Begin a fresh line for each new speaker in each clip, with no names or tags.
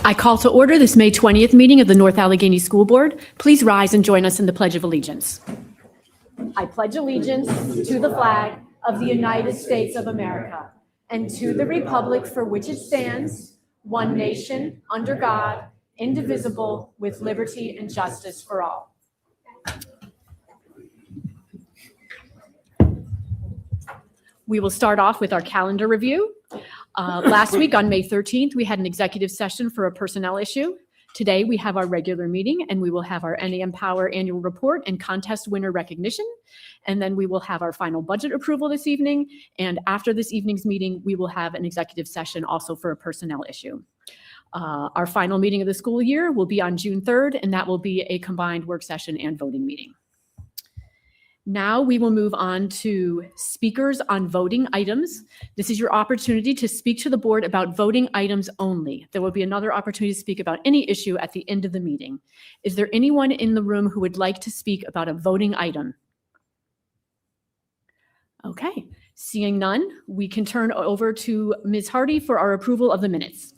I call to order this May 20th meeting of the North Allegheny School Board. Please rise and join us in the Pledge of Allegiance. I pledge allegiance to the flag of the United States of America and to the republic for which it stands, one nation, under God, indivisible, with liberty and justice for all. We will start off with our calendar review. Last week on May 13th, we had an executive session for a personnel issue. Today, we have our regular meeting, and we will have our NAM Power annual report and contest winner recognition. And then we will have our final budget approval this evening. And after this evening's meeting, we will have an executive session also for a personnel issue. Our final meeting of the school year will be on June 3rd, and that will be a combined work session and voting meeting. Now we will move on to speakers on voting items. This is your opportunity to speak to the board about voting items only. There will be another opportunity to speak about any issue at the end of the meeting. Is there anyone in the room who would like to speak about a voting item? Okay, seeing none, we can turn over to Ms. Hardy for our approval of the minutes.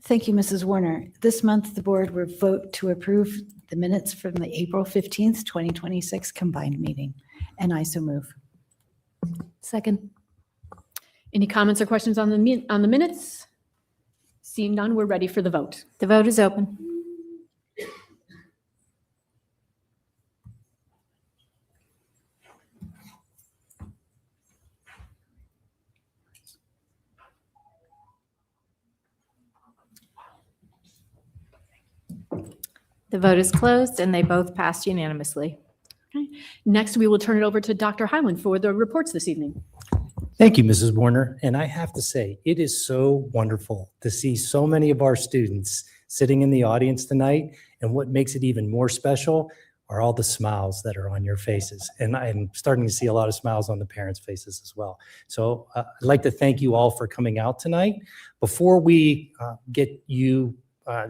Thank you, Mrs. Warner. This month, the board will vote to approve the minutes from the April 15th, 2026 combined meeting, and I so move.
Second. Any comments or questions on the minutes? Seeing none, we're ready for the vote.
The vote is open. The vote is closed, and they both passed unanimously.
Okay. Next, we will turn it over to Dr. Hyland for the reports this evening.
Thank you, Mrs. Warner. And I have to say, it is so wonderful to see so many of our students sitting in the audience tonight. And what makes it even more special are all the smiles that are on your faces. And I'm starting to see a lot of smiles on the parents' faces as well. So I'd like to thank you all for coming out tonight. Before we get you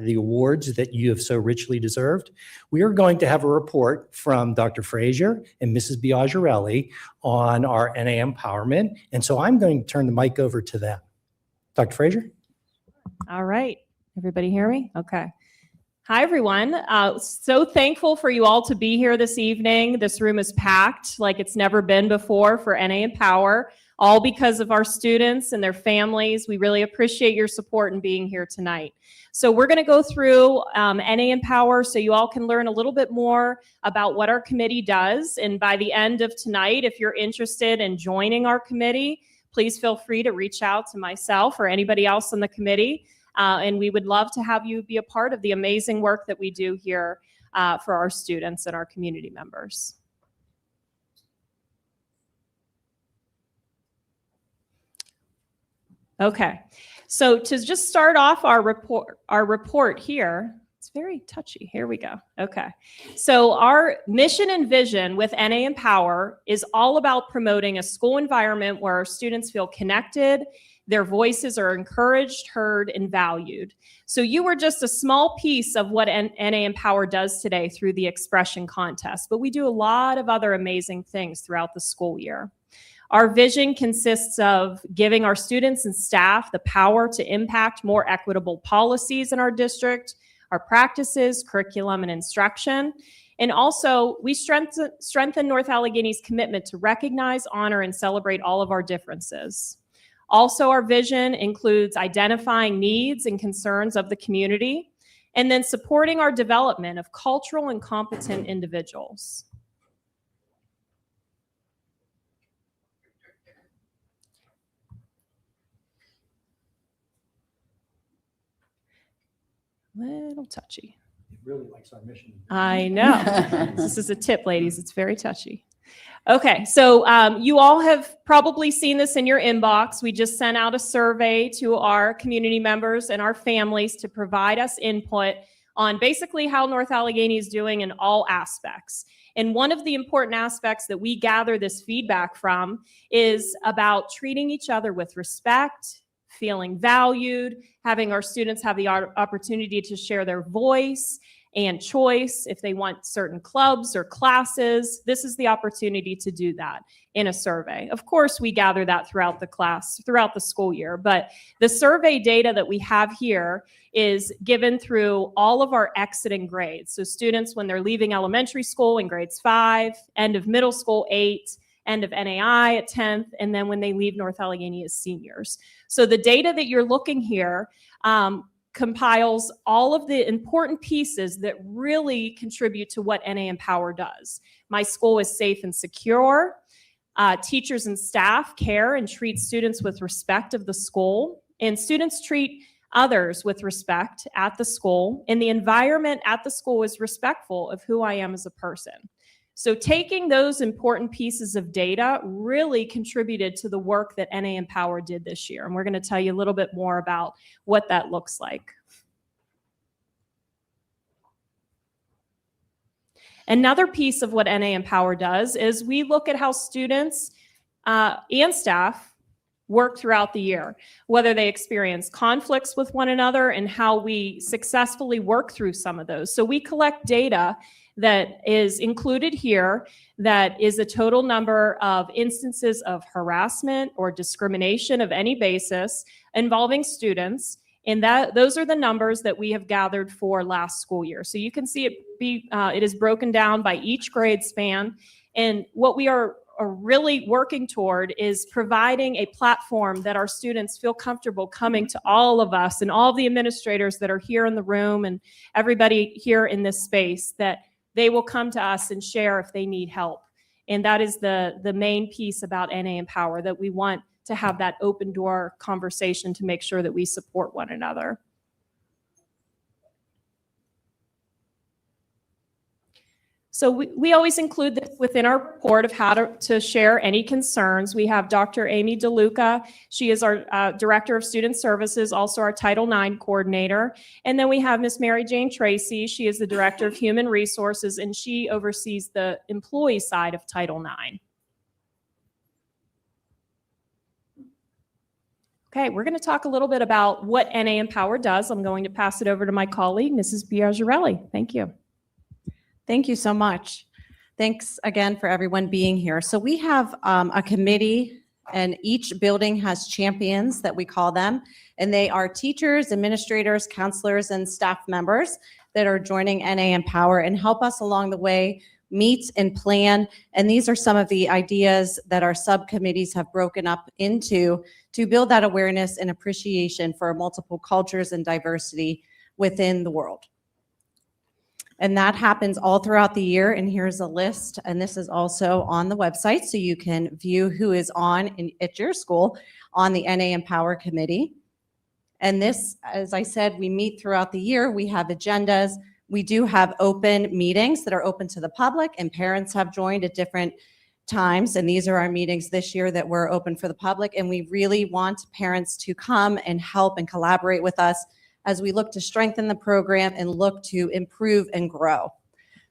the awards that you have so richly deserved, we are going to have a report from Dr. Frazier and Mrs. Biagirelli on our NAM empowerment. And so I'm going to turn the mic over to them. Dr. Frazier?
All right. Everybody hear me? Okay. Hi, everyone. So thankful for you all to be here this evening. This room is packed like it's never been before for NAM Power, all because of our students and their families. We really appreciate your support in being here tonight. So we're going to go through NAM Power so you all can learn a little bit more about what our committee does. And by the end of tonight, if you're interested in joining our committee, please feel free to reach out to myself or anybody else on the committee. And we would love to have you be a part of the amazing work that we do here for our students and our community members. Okay, so to just start off our report here, it's very touchy. Here we go. Okay, so our mission and vision with NAM Power is all about promoting a school environment where our students feel connected, their voices are encouraged, heard, and valued. So you were just a small piece of what NAM Power does today through the expression contest, but we do a lot of other amazing things throughout the school year. Our vision consists of giving our students and staff the power to impact more equitable policies in our district, our practices, curriculum, and instruction. And also, we strengthen North Allegheny's commitment to recognize, honor, and celebrate all of our differences. Also, our vision includes identifying needs and concerns of the community, and then supporting our development of cultural and competent individuals. Little touchy.
It really likes our mission.
I know. This is a tip, ladies. It's very touchy. Okay, so you all have probably seen this in your inbox. We just sent out a survey to our community members and our families to provide us input on basically how North Allegheny is doing in all aspects. And one of the important aspects that we gather this feedback from is about treating each other with respect, feeling valued, having our students have the opportunity to share their voice, and choice. If they want certain clubs or classes, this is the opportunity to do that in a survey. Of course, we gather that throughout the school year, but the survey data that we have here is given through all of our exiting grades. So students, when they're leaving elementary school in grades 5, end of middle school 8, end of NAI at 10th, and then when they leave North Allegheny as seniors. So the data that you're looking here compiles all of the important pieces that really contribute to what NA Empower does. My school is safe and secure. Teachers and staff care and treat students with respect of the school, and students treat others with respect at the school, and the environment at the school is respectful of who I am as a person. So taking those important pieces of data really contributed to the work that NA Empower did this year, and we're going to tell you a little bit more about what that looks like. Another piece of what NA Empower does is we look at how students and staff work throughout the year, whether they experience conflicts with one another and how we successfully work through some of those. So we collect data that is included here that is a total number of instances of harassment or discrimination of any basis involving students. And those are the numbers that we have gathered for last school year. So you can see it is broken down by each grade span. And what we are really working toward is providing a platform that our students feel comfortable coming to all of us and all the administrators that are here in the room and everybody here in this space, that they will come to us and share if they need help. And that is the main piece about NA Empower, that we want to have that open door conversation to make sure that we support one another. So we always include this within our report of how to share any concerns. We have Dr. Amy DeLuca. She is our Director of Student Services, also our Title IX coordinator. And then we have Miss Mary Jane Tracy. She is the Director of Human Resources, and she oversees the employee side of Title IX. Okay, we're going to talk a little bit about what NA Empower does. I'm going to pass it over to my colleague, Mrs. Biagirelli. Thank you.
Thank you so much. Thanks again for everyone being here. So we have a committee, and each building has champions that we call them, and they are teachers, administrators, counselors, and staff members that are joining NA Empower and help us along the way meet and plan. And these are some of the ideas that our subcommittees have broken up into to build that awareness and appreciation for multiple cultures and diversity within the world. And that happens all throughout the year. And here's a list. And this is also on the website, so you can view who is at your school on the NA Empower Committee. And this, as I said, we meet throughout the year. We have agendas. We do have open meetings that are open to the public, and parents have joined at different times. And these are our meetings this year that were open for the public. And we really want parents to come and help and collaborate with us as we look to strengthen the program and look to improve and grow.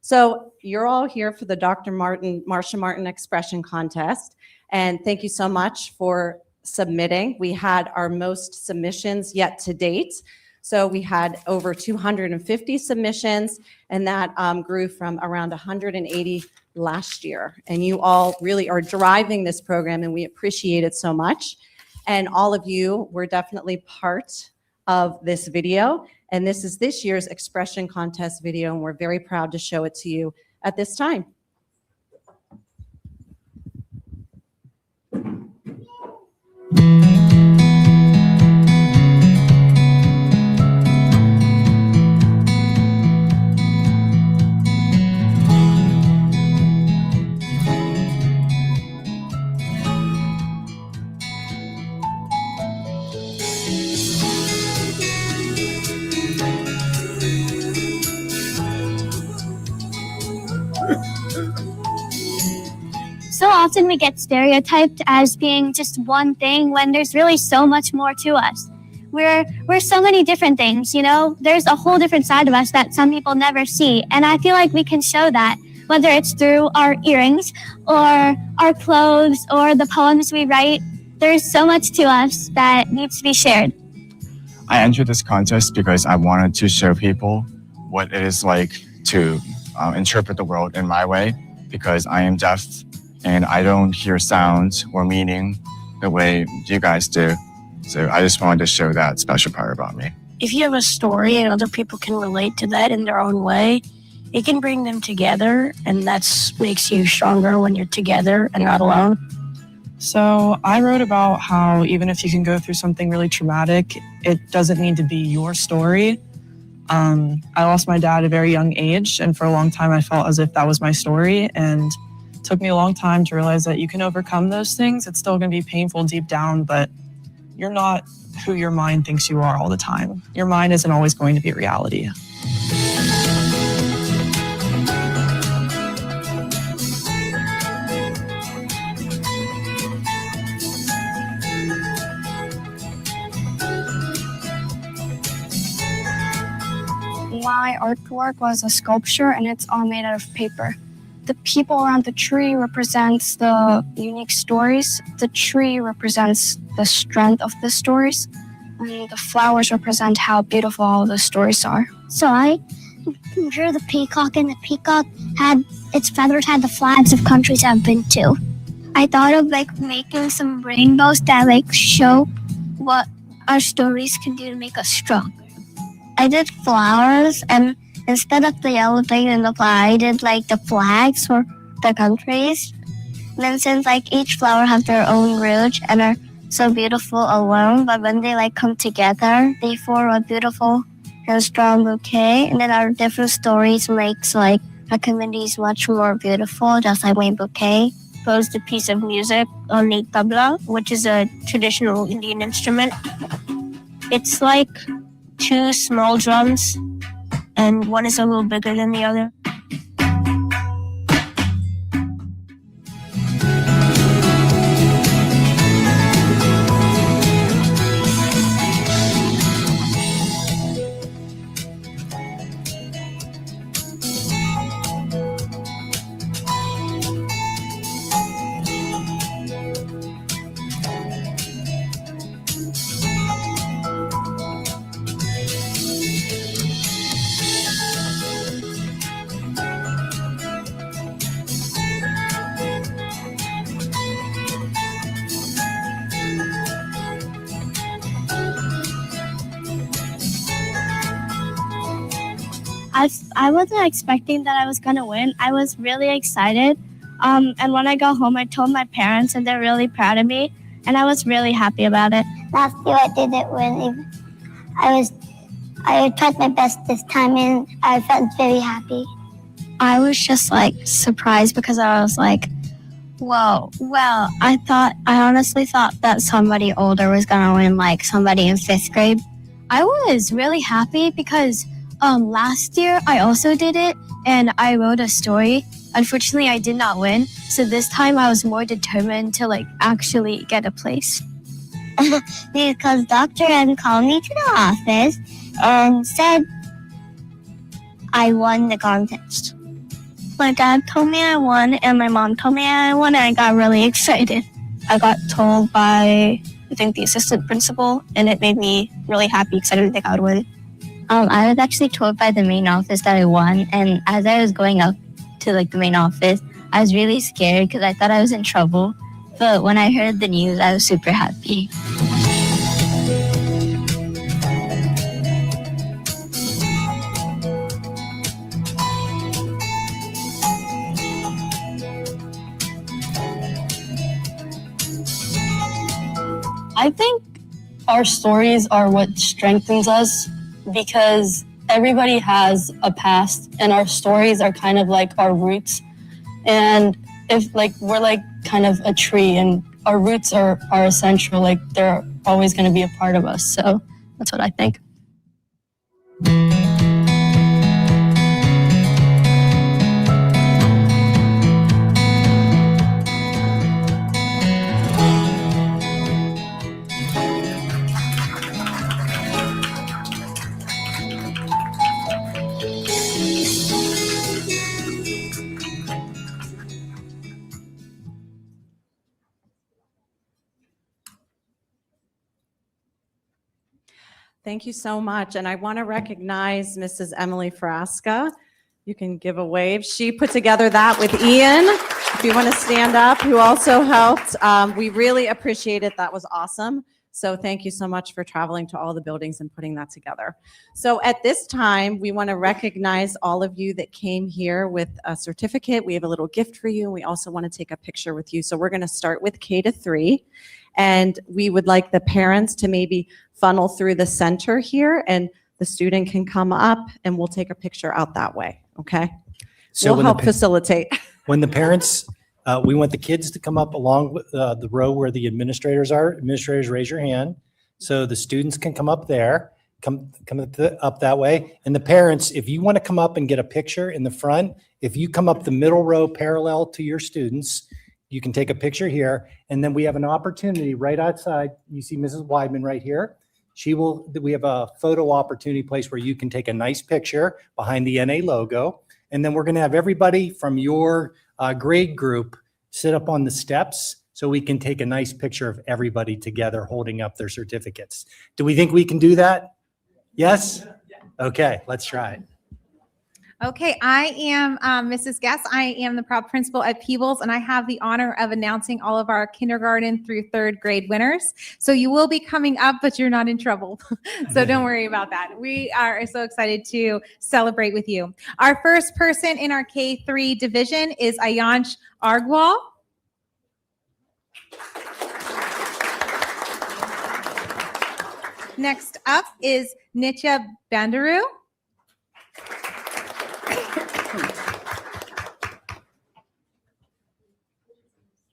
So you're all here for the Marsha Martin Expression Contest. And thank you so much for submitting. We had our most submissions yet to date. So we had over 250 submissions, and that grew from around 180 last year. And you all really are driving this program, and we appreciate it so much. And all of you were definitely part of this video. And this is this year's Expression Contest video, and we're very proud to show it to you at this time.
So often we get stereotyped as being just one thing when there's really so much more to us. We're so many different things, you know? There's a whole different side of us that some people never see. And I feel like we can show that, whether it's through our earrings or our clothes or the poems we write. There's so much to us that needs to be shared.
I entered this contest because I wanted to show people what it is like to interpret the world in my way, because I am deaf and I don't hear sound or meaning the way you guys do. So I just wanted to show that special part about me.
If you have a story and other people can relate to that in their own way, it can bring them together, and that's makes you stronger when you're together and not alone.
So I wrote about how even if you can go through something really traumatic, it doesn't need to be your story. I lost my dad at a very young age, and for a long time I felt as if that was my story, and it took me a long time to realize that you can overcome those things. It's still going to be painful deep down, but you're not who your mind thinks you are all the time. Your mind isn't always going to be reality.
My artwork was a sculpture, and it's all made out of paper. The people around the tree represents the unique stories. The tree represents the strength of the stories. And the flowers represent how beautiful all the stories are. So I drew the peacock, and the peacock had its feathers had the flags of countries I've been to. I thought of making some rainbows that show what our stories can do to make us strong. I did flowers, and instead of the yellow thing in the flag, I did the flags for the countries. And then since each flower have their own roots and are so beautiful alone, but when they come together, they form a beautiful and strong bouquet. And then our different stories makes our communities much more beautiful, just like my bouquet. Posed a piece of music on the tabla, which is a traditional Indian instrument. It's two small drums, and one is a little bigger than the other. I wasn't expecting that I was going to win. I was really excited. And when I got home, I told my parents, and they're really proud of me. And I was really happy about it.
Last year I didn't win. I tried my best this time, and I felt very happy.
I was just surprised, because I was whoa, well, I honestly thought that somebody older was going to win, somebody in 5th grade. I was really happy because last year I also did it, and I wrote a story. Unfortunately, I did not win. So this time I was more determined to actually get a place.
Because Dr. N called me to the office and said I won the contest.
My dad told me I won, and my mom told me I won, and I got really excited. I got told by, I think, the assistant principal, and it made me really happy because I didn't think I would win. I was actually told by the main office that I won, and as I was going up to the main office, I was really scared because I thought I was in trouble. But when I heard the news, I was super happy.
I think our stories are what strengthens us, because everybody has a past, and our stories are kind of like our roots. And if we're kind of a tree, and our roots are essential, they're always going to be a part of us. So that's what I think.
Thank you so much. And I want to recognize Mrs. Emily Frasca. You can give a wave. She put together that with Ian. If you want to stand up, who also helped. We really appreciate it. That was awesome. So thank you so much for traveling to all the buildings and putting that together. So at this time, we want to recognize all of you that came here with a certificate. We have a little gift for you. And we also want to take a picture with you. So we're going to start with K-3. And we would like the parents to maybe funnel through the center here, and the student can come up and we'll take a picture out that way. Okay?
So
We'll
when
help facilitate.
when the parents, we want the kids to come up along with, the row where the administrators are. Administrators, raise your hand. So the students can come up there, come up that way. And the parents, if you want to come up and get a picture in the front, if you come up the middle row parallel to your students, you can take a picture here. And then we have an opportunity right outside. You see Mrs. Weidman right here. We have a photo opportunity place where you can take a nice picture behind the NA logo. And then we're going to have everybody from your grade group sit up on the steps so we can take a nice picture of everybody together holding up their certificates. Do we think we can do that? Yes? Okay, let's try it.
Okay, I am Mrs. Guest. I am the proud principal at Peebles, and I have the honor of announcing all of our kindergarten through third grade winners. So you will be coming up, but you're not in trouble. So don't worry about that. We are so excited to celebrate with you. Our first person in our K-3 division is Ayansh Argwal. Next up is Nitya Bandaru.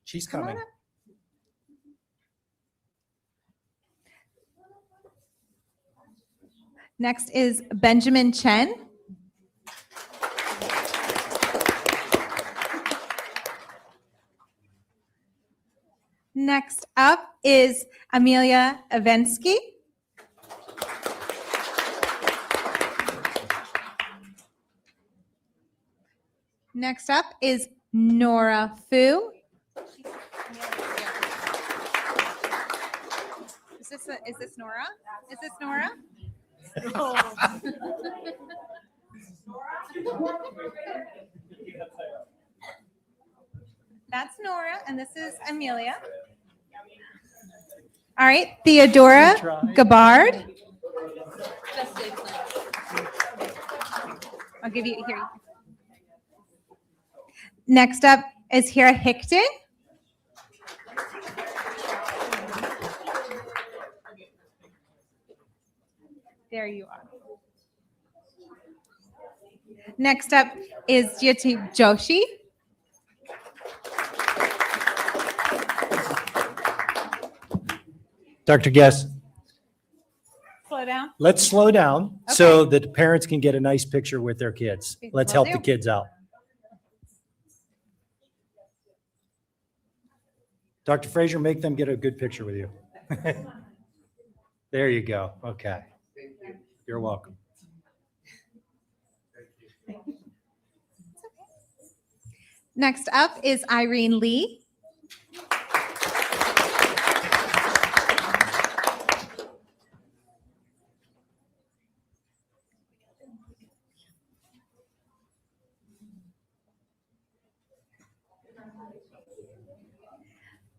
She's coming.
Next is Benjamin Chen. Next up is Amelia Avensky. Next up is Nora Fu. Is this Nora? Is this Nora? That's Nora, and this is Amelia. All right, Theodora Gabbard. I'll give you here. Next up is Hira Hickton. There you are. Next up is Jyoti Joshi.
Dr. Guest,
Slow down.
let's slow down so that the parents can get a nice picture with their kids. Let's
Will
help the
do.
kids out. Dr. Frazier, make them get a good picture with you. There you go. Okay. You're welcome.
Next up is Irene Lee.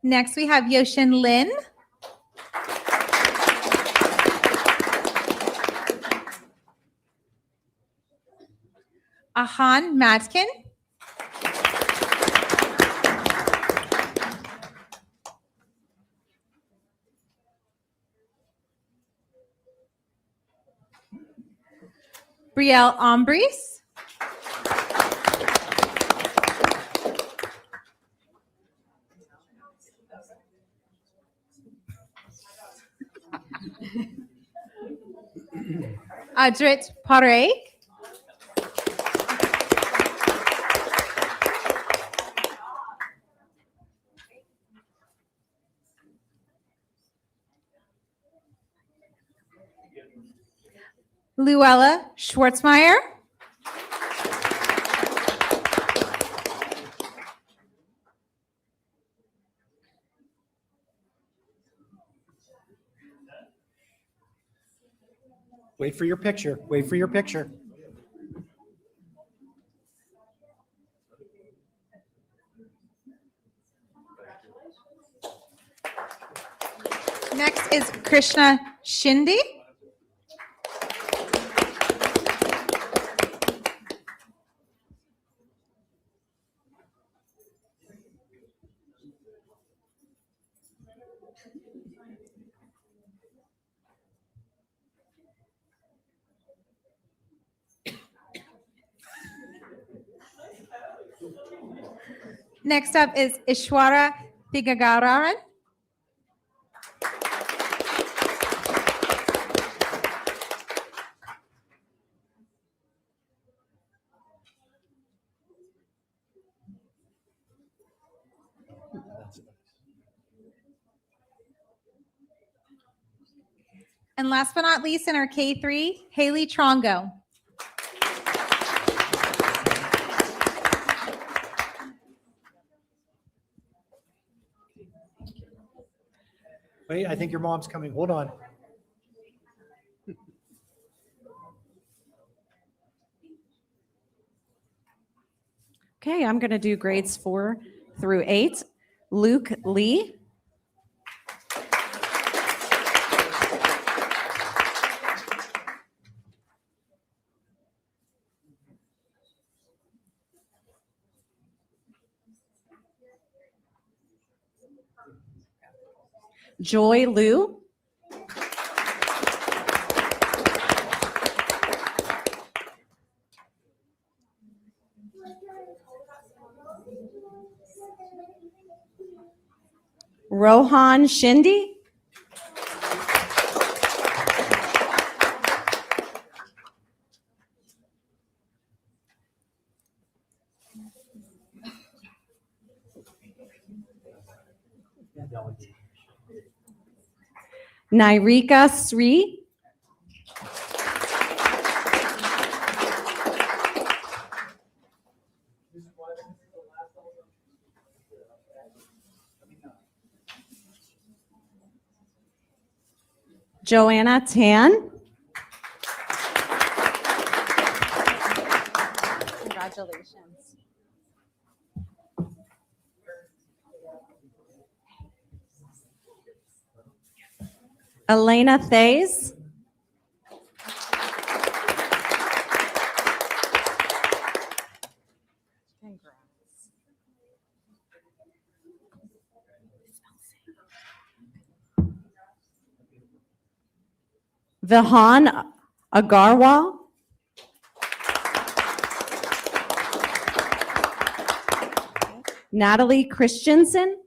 Next, we have Yoshin Lin. Ahan Madkin. Brielle Ombris. Adrit Parekh. Luella Schwartzmeyer.
Wait for your picture. Wait for your picture.
Next is Krishna Shinde. Next up is Ishwara Thigagaran. And last but not least, in our K3, Haley Trongo.
Wait, I think your mom's coming. Hold on.
Okay, I'm going to do grades 4 through 8. Luke Lee. Joy Liu. Rohan Shindi. Nirika Sri. Joanna Tan. Congratulations. Elena Thays. Vihan Agarwal. Natalie Christensen.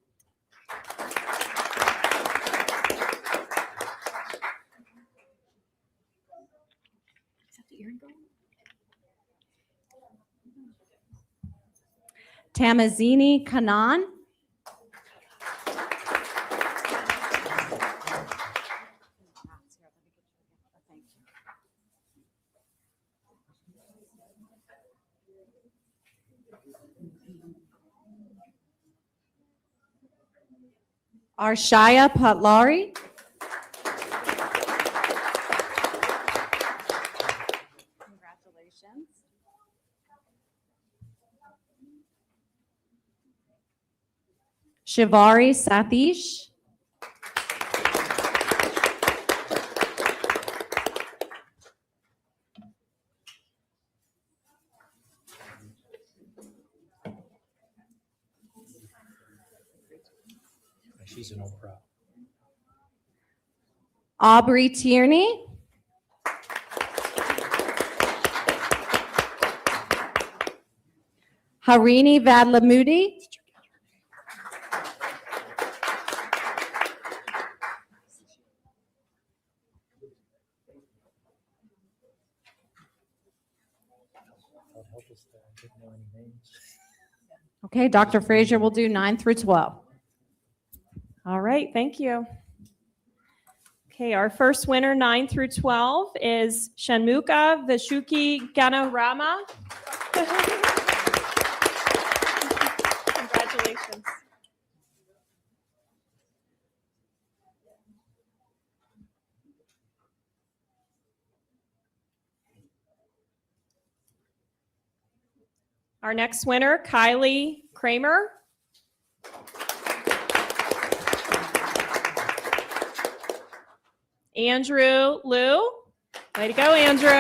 Tamazini Kanan. Arshaya Patlari. Congratulations. Shivari Satish.
She's an old pro.
Aubrey Tierney. Harini Vadlamudi. Okay, Dr. Frazier will do 9 through 12.
All right, thank you. Okay, our first winner, 9 through 12, is Shanmuka Vishuki Ganarama. Congratulations. Our next winner, Kylie Kramer. Andrew Liu. Way to go, Andrew.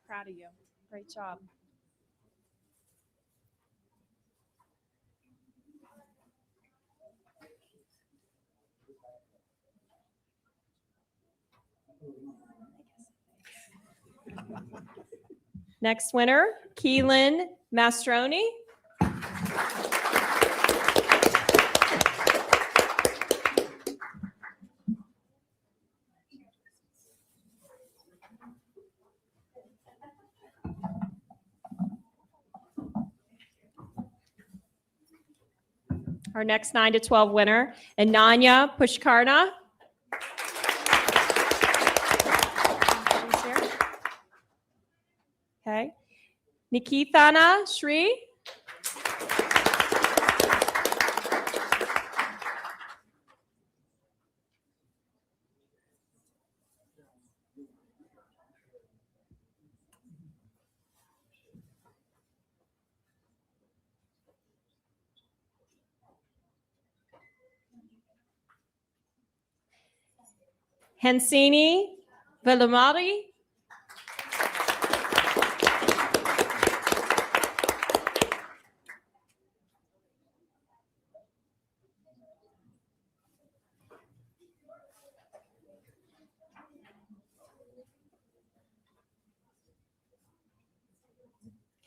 Proud of you. Great job. Next winner, Keelan Mastroni. Our next 9 to 12 winner, Ananya Pushkarna. She's here. Okay. Nikithana Shri. Hensini Velamari.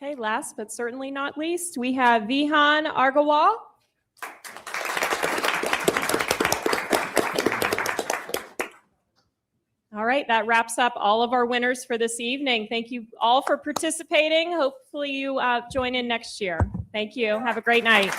Okay, last but certainly not least, we have Vihan Argawal. All right, that wraps up all of our winners for this evening. Thank you all for participating. Hopefully you join in next year. Thank you. Have a great night.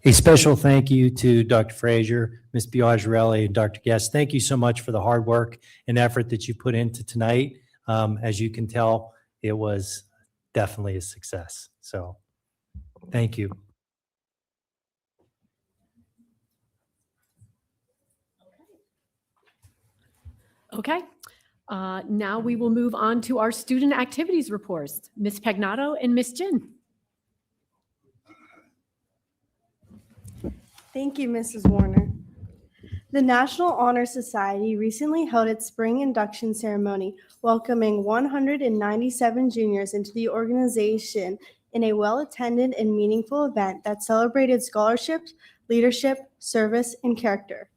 A special thank you to Dr. Frazier, Ms. Biagirelli, and Dr. Guest. Thank you so much for the hard work and effort that you put into tonight. As you can tell, it was definitely a success. So thank you.
Okay. Now we will move on to our student activities reports. Ms. Pagnato and Ms. Jin.
Thank you, Mrs. Warner. The National Honor Society recently held its spring induction ceremony, welcoming 197 juniors into the organization in a well-attended and meaningful event that celebrated scholarships, leadership, service, and character.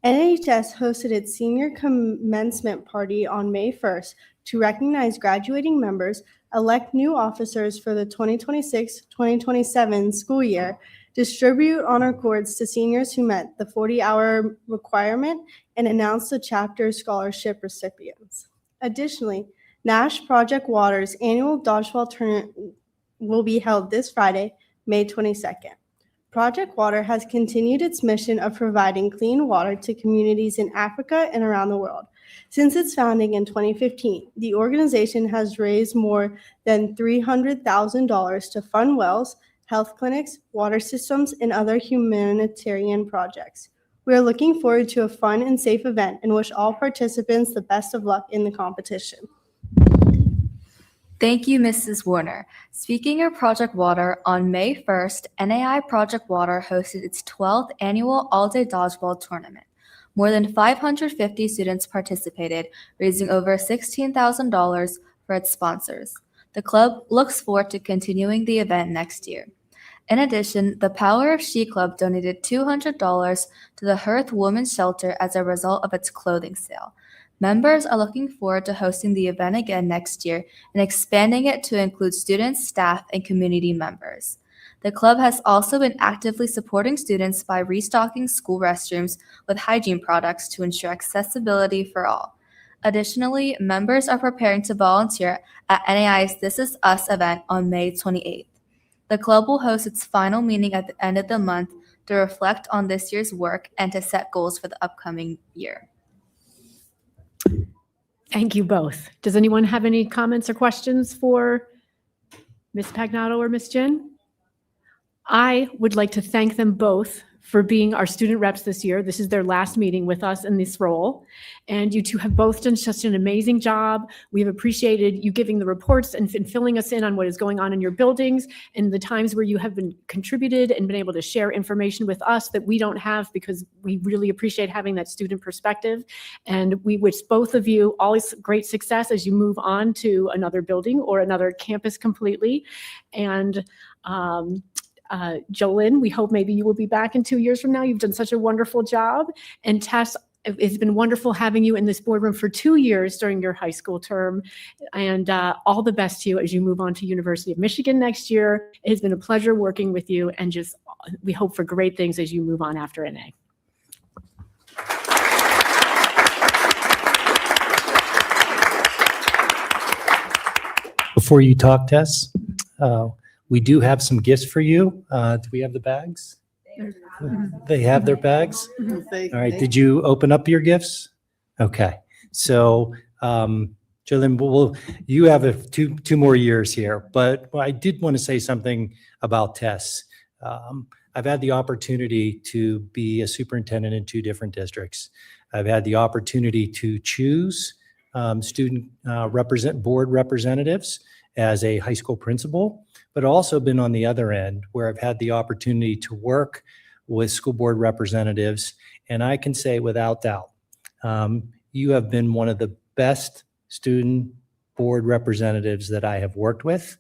NHS hosted its senior commencement party on May 1st to recognize graduating members, elect new officers for the 2026-2027 school year, distribute honor cords to seniors who met the 40-hour requirement, and announce the chapter scholarship recipients. Additionally, Nash Project Water's annual dodgeball tournament will be held this Friday, May 22nd. Project Water has continued its mission of providing clean water to communities in Africa and around the world. Since its founding in 2015, the organization has raised more than $300,000 to fund wells, health clinics, water systems, and other humanitarian projects. We are looking forward to a fun and safe event and wish all participants the best of luck in the competition.
Thank you, Mrs. Warner. Speaking of Project Water, on May 1st, NAI Project Water hosted its 12th annual all-day dodgeball tournament. More than 550 students participated, raising over $16,000 for its sponsors. The club looks forward to continuing the event next year. In addition, the Power of She Club donated $200 to the Hearth Women's Shelter as a result of its clothing sale. Members are looking forward to hosting the event again next year and expanding it to include students, staff, and community members. The club has also been actively supporting students by restocking school restrooms with hygiene products to ensure accessibility for all. Additionally, members are preparing to volunteer at NAI's This Is Us event on May 28th. The club will host its final meeting at the end of the month to reflect on this year's work and to set goals for the upcoming year.
Thank you both. Does anyone have any comments or questions for Ms. Pagnato or Ms. Jin? I would like to thank them both for being our student reps this year. This is their last meeting with us in this role. And you two have both done such an amazing job. We've appreciated you giving the reports and filling us in on what is going on in your buildings and the times where you have been contributed and been able to share information with us that we don't have, because we really appreciate having that student perspective. And we wish both of you always great success as you move on to another building or another campus completely. And Jolynn, we hope maybe you will be back in 2 years from now. You've done such a wonderful job. And Tess, it's been wonderful having you in this boardroom for 2 years during your high school term. And all the best to you as you move on to University of Michigan next year. It has been a pleasure working with you, and just we hope for great things as you move on after NA.
Before you talk, Tess, we do have some gifts for you. Do we have the bags? They have their bags? All right, did you open up your gifts? Okay, so Jolynn, you have two more years here, but I did want to say something about Tess. I've had the opportunity to be a superintendent in 2 different districts. I've had the opportunity to choose student board representatives as a high school principal, but also been on the other end where I've had the opportunity to work with school board representatives. And I can say without doubt, you have been one of the best student board representatives that I have worked with.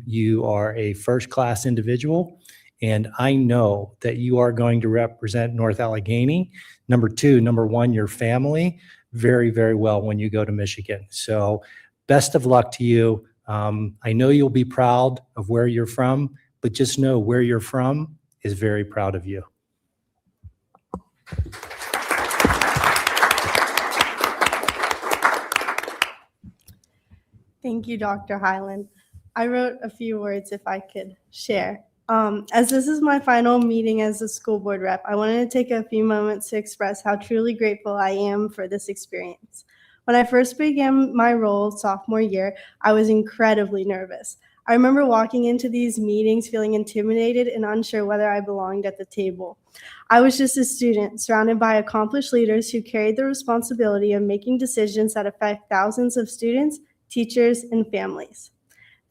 You are a first-class individual, and I know that you are going to represent North Allegheny. Number one, your family very, very well when you go to Michigan. So best of luck to you. I know you'll be proud of where you're from, but just know where you're from is very proud of you.
Thank you, Dr. Highland. I wrote a few words if I could share. As this is my final meeting as a school board rep, I wanted to take a few moments to express how truly grateful I am for this experience. When I first began my role sophomore year, I was incredibly nervous. I remember walking into these meetings feeling intimidated and unsure whether I belonged at the table. I was just a student surrounded by accomplished leaders who carried the responsibility of making decisions that affect thousands of students, teachers, and families.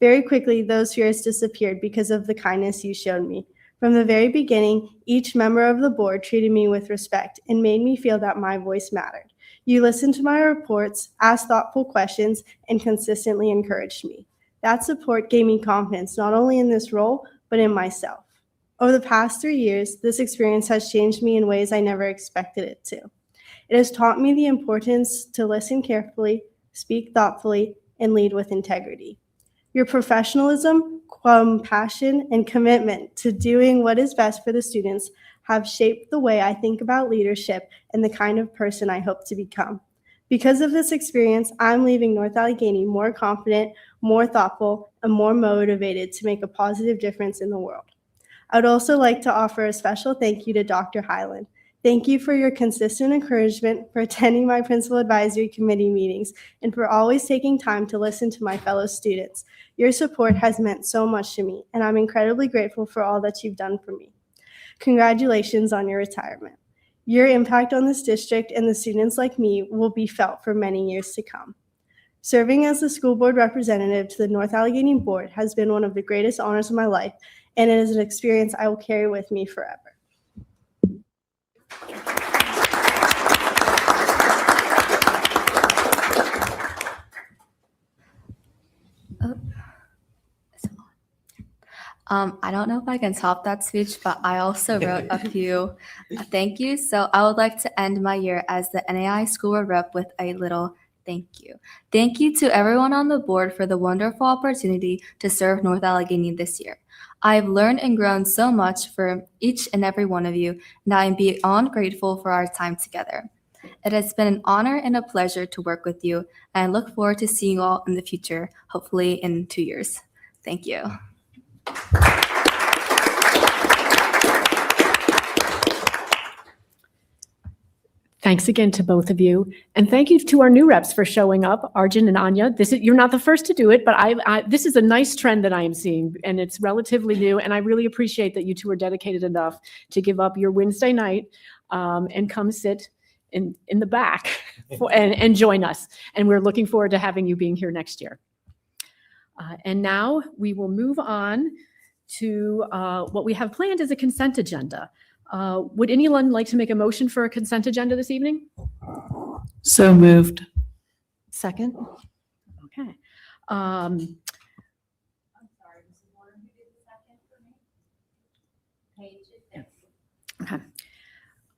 Very quickly, those fears disappeared because of the kindness you showed me. From the very beginning, each member of the board treated me with respect and made me feel that my voice mattered. You listened to my reports, asked thoughtful questions, and consistently encouraged me. That support gave me confidence not only in this role, but in myself. Over the past 3 years, this experience has changed me in ways I never expected it to. It has taught me the importance to listen carefully, speak thoughtfully, and lead with integrity. Your professionalism, compassion, and commitment to doing what is best for the students have shaped the way I think about leadership and the kind of person I hope to become. Because of this experience, I'm leaving North Allegheny more confident, more thoughtful, and more motivated to make a positive difference in the world. I would also like to offer a special thank you to Dr. Highland. Thank you for your consistent encouragement, for attending my principal advisory committee meetings, and for always taking time to listen to my fellow students. Your support has meant so much to me, and I'm incredibly grateful for all that you've done for me. Congratulations on your retirement. Your impact on this district and the students like me will be felt for many years to come. Serving as the school board representative to the North Allegheny Board has been one of the greatest honors of my life, and it is an experience I will carry with me forever.
I don't know if I can top that speech, but I also wrote a few thank yous. So I would like to end my year as the NAI School Board Rep with a little thank you. Thank you to everyone on the board for the wonderful opportunity to serve North Allegheny this year. I've learned and grown so much from each and every one of you, and I am beyond grateful for our time together. It has been an honor and a pleasure to work with you, and I look forward to seeing you all in the future, hopefully in 2 years. Thank you.
Thanks again to both of you. And thank you to our new reps for showing up, Arjun and Anya. You're not the first to do it, but this is a nice trend that I am seeing, and it's relatively new. And I really appreciate that you two are dedicated enough to give up your Wednesday night and come sit in the back and join us. And we're looking forward to having you being here next year. And now we will move on to what we have planned as a consent agenda. Would anyone like to make a motion for a consent agenda this evening?
So moved. Second?
Okay. Okay.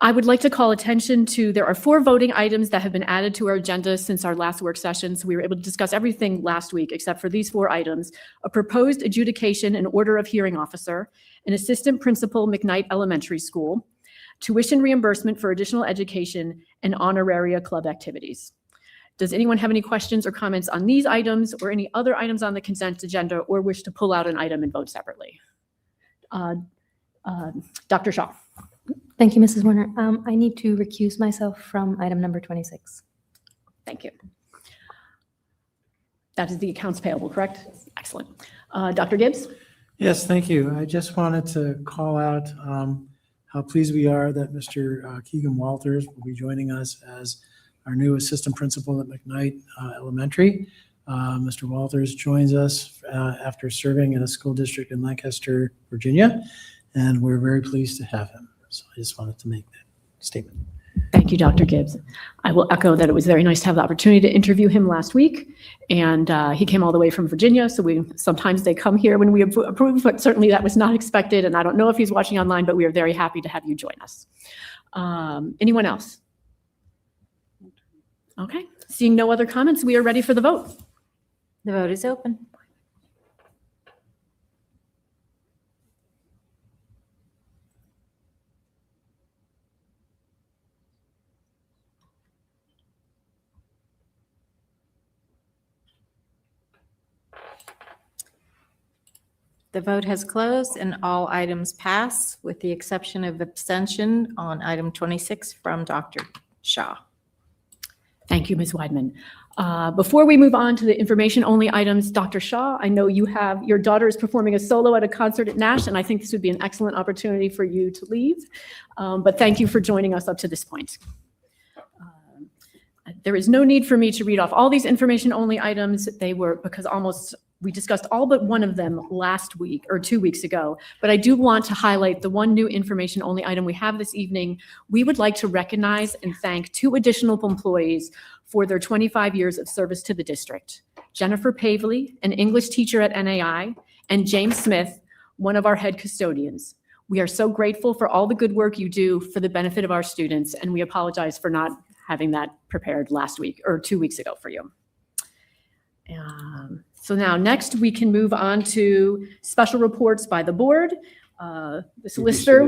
I would like to call attention to, there are 4 voting items that have been added to our agenda since our last work session. So we were able to discuss everything last week except for these 4 items: a proposed adjudication and order of hearing officer, an assistant principal, McKnight Elementary School, tuition reimbursement for additional education, and honoraria club activities. Does anyone have any questions or comments on these items or any other items on the consent agenda, or wish to pull out an item and vote separately? Dr. Shaw.
Thank you, Mrs. Warner. I need to recuse myself from item number 26.
Thank you. That is the accounts payable, correct? Excellent. Dr. Gibbs?
Yes, thank you. I just wanted to call out how pleased we are that Mr. Keegan Walters will be joining us as our new assistant principal at McKnight Elementary. Mr. Walters joins us after serving in a school district in Lancaster, Virginia, and we're very pleased to have him. So I just wanted to make that statement.
Thank you, Dr. Gibbs. I will echo that it was very nice to have the opportunity to interview him last week. And he came all the way from Virginia. So sometimes they come here when we approve, but certainly that was not expected. And I don't know if he's watching online, but we are very happy to have you join us. Anyone else? Okay, seeing no other comments, we are ready for the vote.
The vote is open. The vote has closed and all items pass with the exception of abstention on item 26 from Dr. Shaw.
Thank you, Ms. Weidman. Before we move on to the information-only items, Dr. Shaw, I know your daughter is performing a solo at a concert at Nash, and I think this would be an excellent opportunity for you to leave. But thank you for joining us up to this point. There is no need for me to read off all these information-only items. They were because we discussed all but one of them last week or 2 weeks ago, but I do want to highlight the one new information-only item we have this evening. We would like to recognize and thank 2 additional employees for their 25 years of service to the district. Jennifer Pavley, an English teacher at NAI, and James Smith, one of our head custodians. We are so grateful for all the good work you do for the benefit of our students, and we apologize for not having that prepared last week or 2 weeks ago for you. So now next we can move on to special reports by the board. The solicitor.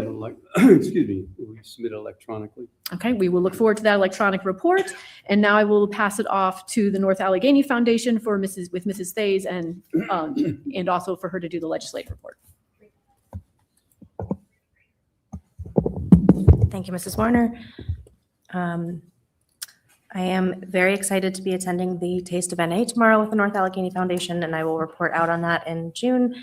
Excuse me, will we submit electronically?
Okay, we will look forward to that electronic report. And now I will pass it off to the North Allegheny Foundation with Mrs. Thays and also for her to do the legislative report.
Thank you, Mrs. Warner. I am very excited to be attending the Taste of NA tomorrow with the North Allegheny Foundation, and I will report out on that in June.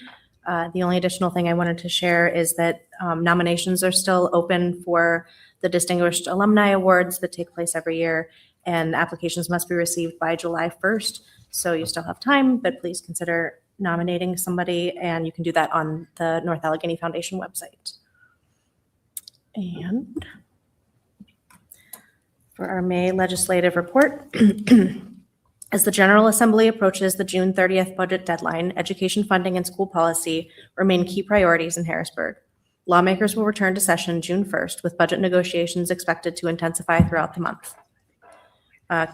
The only additional thing I wanted to share is that nominations are still open for the Distinguished Alumni Awards that take place every year, and applications must be received by July 1st. So you still have time, but please consider nominating somebody, and you can do that on the North Allegheny Foundation website. And for our May legislative report, as the General Assembly approaches the June 30th budget deadline, education funding and school policy remain key priorities in Harrisburg. Lawmakers will return to session June 1st with budget negotiations expected to intensify throughout the month. A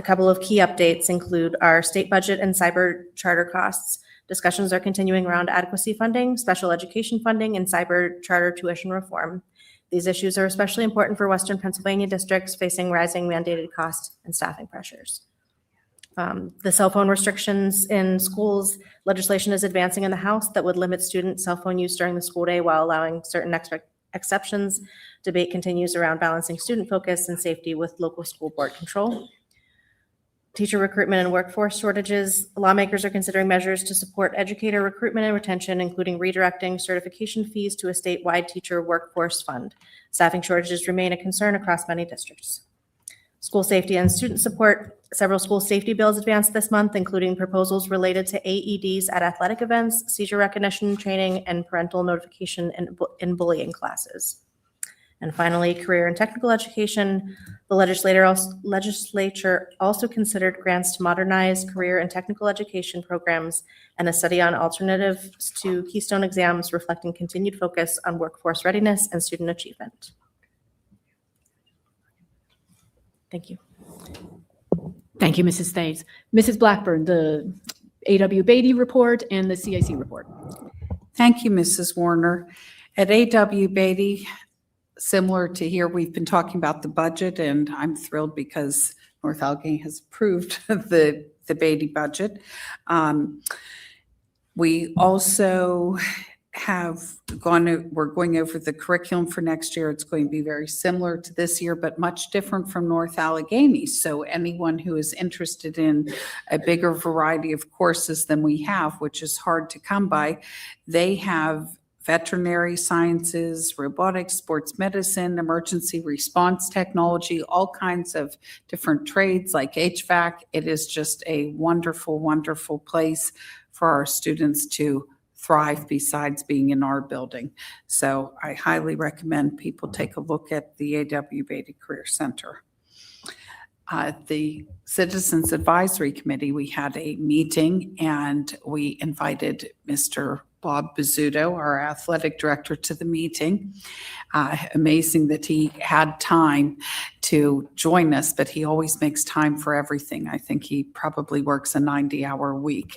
couple of key updates include our state budget and cyber charter costs. Discussions are continuing around adequacy funding, special education funding, and cyber charter tuition reform. These issues are especially important for Western Pennsylvania districts facing rising mandated costs and staffing pressures. The cell phone restrictions in schools legislation is advancing in the House that would limit student cell phone use during the school day while allowing certain exceptions. Debate continues around balancing student focus and safety with local school board control. Teacher recruitment and workforce shortages. Lawmakers are considering measures to support educator recruitment and retention, including redirecting certification fees to a statewide teacher workforce fund. Staffing shortages remain a concern across many districts. School safety and student support. Several school safety bills advanced this month, including proposals related to AEDs at athletic events, seizure recognition training, and parental notification in bullying classes. And finally, career and technical education. The legislature also considered grants to modernize career and technical education programs and a study on alternatives to Keystone exams, reflecting continued focus on workforce readiness and student achievement. Thank you.
Thank you, Mrs. Thays. Mrs. Blackburn, the A.W. Beatty report and the CIC report.
Thank you, Mrs. Warner. At A.W. Beatty, similar to here, we've been talking about the budget, and I'm thrilled because North Allegheny has approved the Beatty budget. We also we're going over the curriculum for next year. It's going to be very similar to this year, but much different from North Allegheny. So anyone who is interested in a bigger variety of courses than we have, which is hard to come by, they have veterinary sciences, robotics, sports medicine, emergency response technology, all kinds of different trades like HVAC. It is just a wonderful, wonderful place for our students to thrive besides being in our building. So I highly recommend people take a look at the A.W. Beatty Career Center. The Citizens Advisory Committee, we had a meeting and we invited Mr. Bob Bizzuto, our athletic director, to the meeting. Amazing that he had time to join us, but he always makes time for everything. I think he probably works a 90-hour week.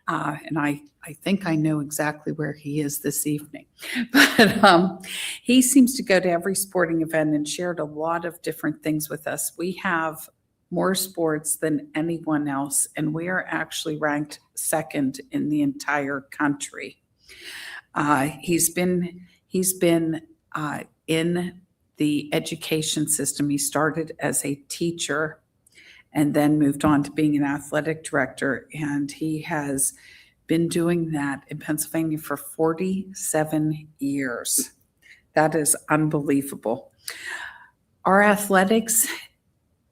And I think I know exactly where he is this evening. But he seems to go to every sporting event and shared a lot of different things with us. We have more sports than anyone else, and we are actually ranked second in the entire country. He's been in the education system. He started as a teacher and then moved on to being an athletic director, and he has been doing that in Pennsylvania for 47 years. That is unbelievable. Our athletics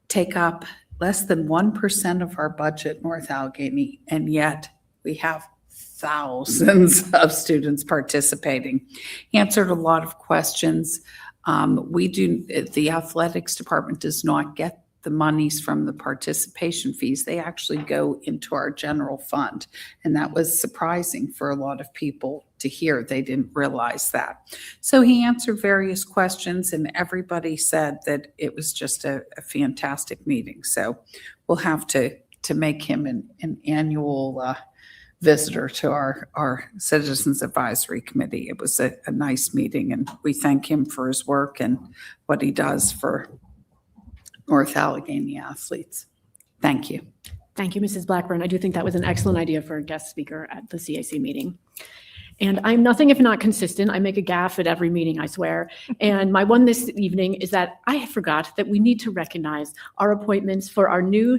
take up less than 1% of our budget, North Allegheny, and yet we have thousands of students participating. He answered a lot of questions. The athletics department does not get the monies from the participation fees. They actually go into our general fund. And that was surprising for a lot of people to hear. They didn't realize that. So he answered various questions and everybody said that it was just a fantastic meeting. So we'll have to make him an annual visitor to our Citizens Advisory Committee. It was a nice meeting and we thank him for his work and what he does for North Allegheny athletes. Thank you.
Thank you, Mrs. Blackburn. I do think that was an excellent idea for a guest speaker at the CIC meeting. And I'm nothing if not consistent. I make a gaffe at every meeting, I swear. And my one this evening is that I forgot that we need to recognize our appointments for our new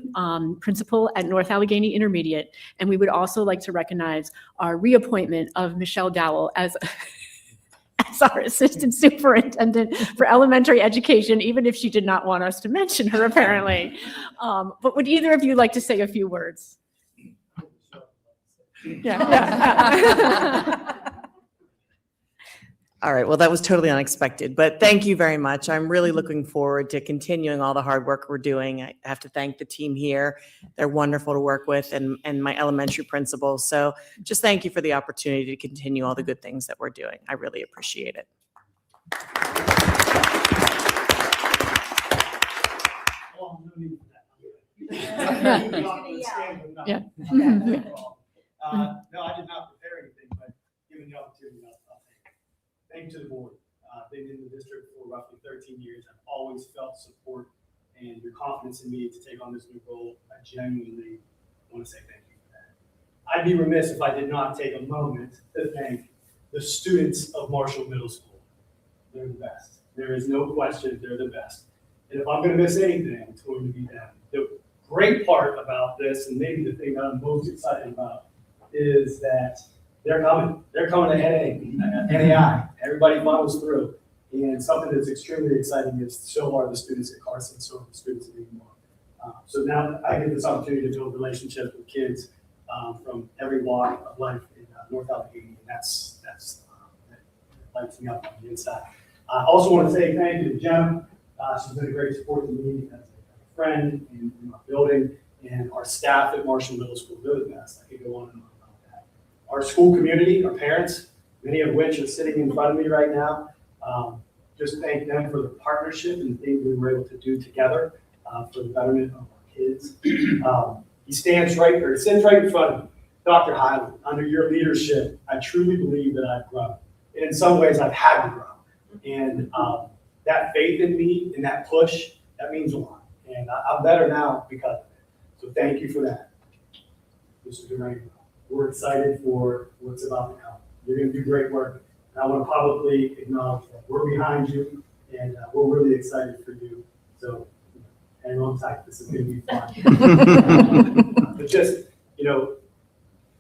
principal at North Allegheny Intermediate. And we would also like to recognize our reappointment of Michelle Dowell as our assistant superintendent for elementary education, even if she did not want us to mention her, apparently. But would either of you like to say a few words? Yeah.
All right. Well, that was totally unexpected, but thank you very much. I'm really looking forward to continuing all the hard work we're doing. I have to thank the team here. They're wonderful to work with and my elementary principal. So just thank you for the opportunity to continue all the good things that we're doing. I really appreciate it.
Yeah.
No, I did not prepare anything, but given the opportunity, I'll take it. Thank you to the board. Been in the district for roughly 13 years. I've always felt support and your confidence in me to take on this new role. I genuinely want to say thank you for that. I'd be remiss if I did not take a moment to thank the students of Marshall Middle School. they're the best. There is no question they're the best. And if I'm going to miss anything, it's going to be them. The great part about this, and maybe the thing I'm most excited about, is that they're coming. They're coming to NAI. Everybody follows through. And something that's extremely exciting is so are the students at Carson, so are the students at Edenmore. So now I get this opportunity to build relationships with kids from every walk of life in North Allegheny, and that lights me up on the inside. I also want to say thank you to Jem. She's been a great support to me as a friend in my building, and our staff at Marshall Middle School. They're the best. I could go on and on about that. Our school community, our parents, many of which are sitting in front of me right now. Just thank them for the partnership and the things we were able to do together for the betterment of our kids. He sits right in front of me. Dr. Highland, under your leadership, I truly believe that I've grown. And in some ways, I've had to grow. And that faith in me and that push, that means a lot. And I'm better now because of it. So thank you for that. Mr. Durango, we're excited for what's about to come. You're going to do great work. And I want to publicly acknowledge that we're behind you, and we're really excited for you. So hang on tight. This is going to be fun. But just,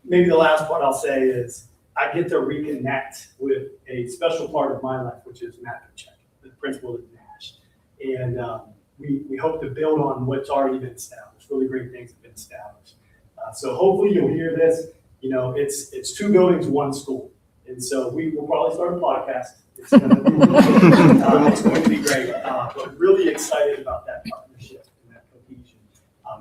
maybe the last part I'll say is I get to reconnect with a special part of my life, which is Matt Kuchek, the principal at Nash. And we hope to build on what's already been established. Really great things have been established. So hopefully you'll hear this. It's 2 buildings, 1 school. And so we will probably start a podcast. It's going to be great. But really excited about that partnership and that cohesion.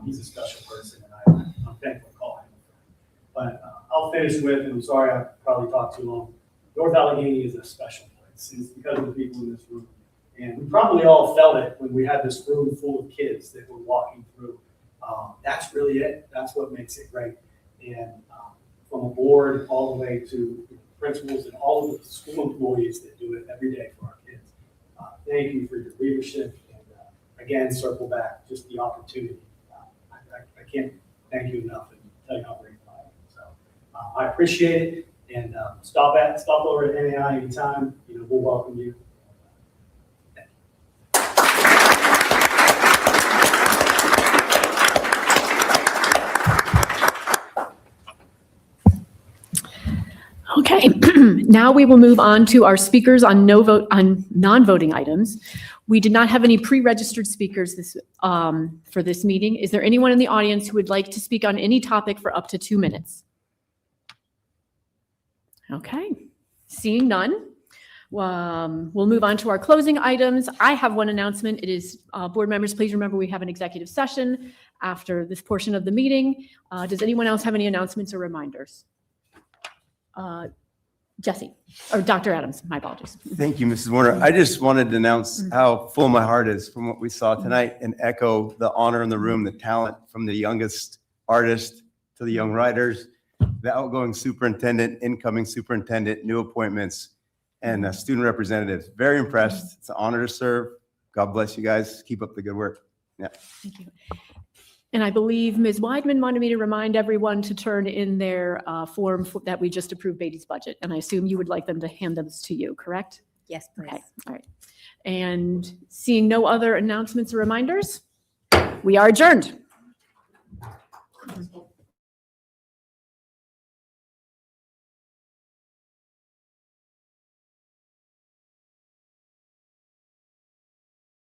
He's a special person, and I'm thankful to call him a friend. But I'll finish with, and I'm sorry I probably talked too long, North Allegheny is a special place. It's because of the people in this room. And we probably all felt it when we had this room full of kids that were walking through. That's really it. That's what makes it great. And from a board all the way to principals and all of the school employees that do it every day for our kids. Thank you for your leadership. And again, circle back, just the opportunity. I can't thank you enough and tell you how grateful I am. So I appreciate it. And stop over at NAI anytime. We'll welcome you.
Okay, now we will move on to our speakers on non-voting items. We did not have any pre-registered speakers for this meeting. Is there anyone in the audience who would like to speak on any topic for up to 2 minutes? Okay, seeing none, we'll move on to our closing items. I have one announcement. It is, board members, please remember we have an executive session after this portion of the meeting. Does anyone else have any announcements or reminders? Jesse, or Dr. Adams, my apologies.
Thank you, Mrs. Warner. I just wanted to announce how full my heart is from what we saw tonight and echo the honor in the room, the talent from the youngest artist to the young writers, the outgoing superintendent, incoming superintendent, new appointments, and student representatives. Very impressed. It's an honor to serve. God bless you guys. Keep up the good work. Yeah.
Thank you. And I believe Ms. Weidman wanted me to remind everyone to turn in their form that we just approved Beatty's budget. And I assume you would like them to hand those to you, correct?
Yes, please.
Okay, all right. And seeing no other announcements or reminders, we are adjourned.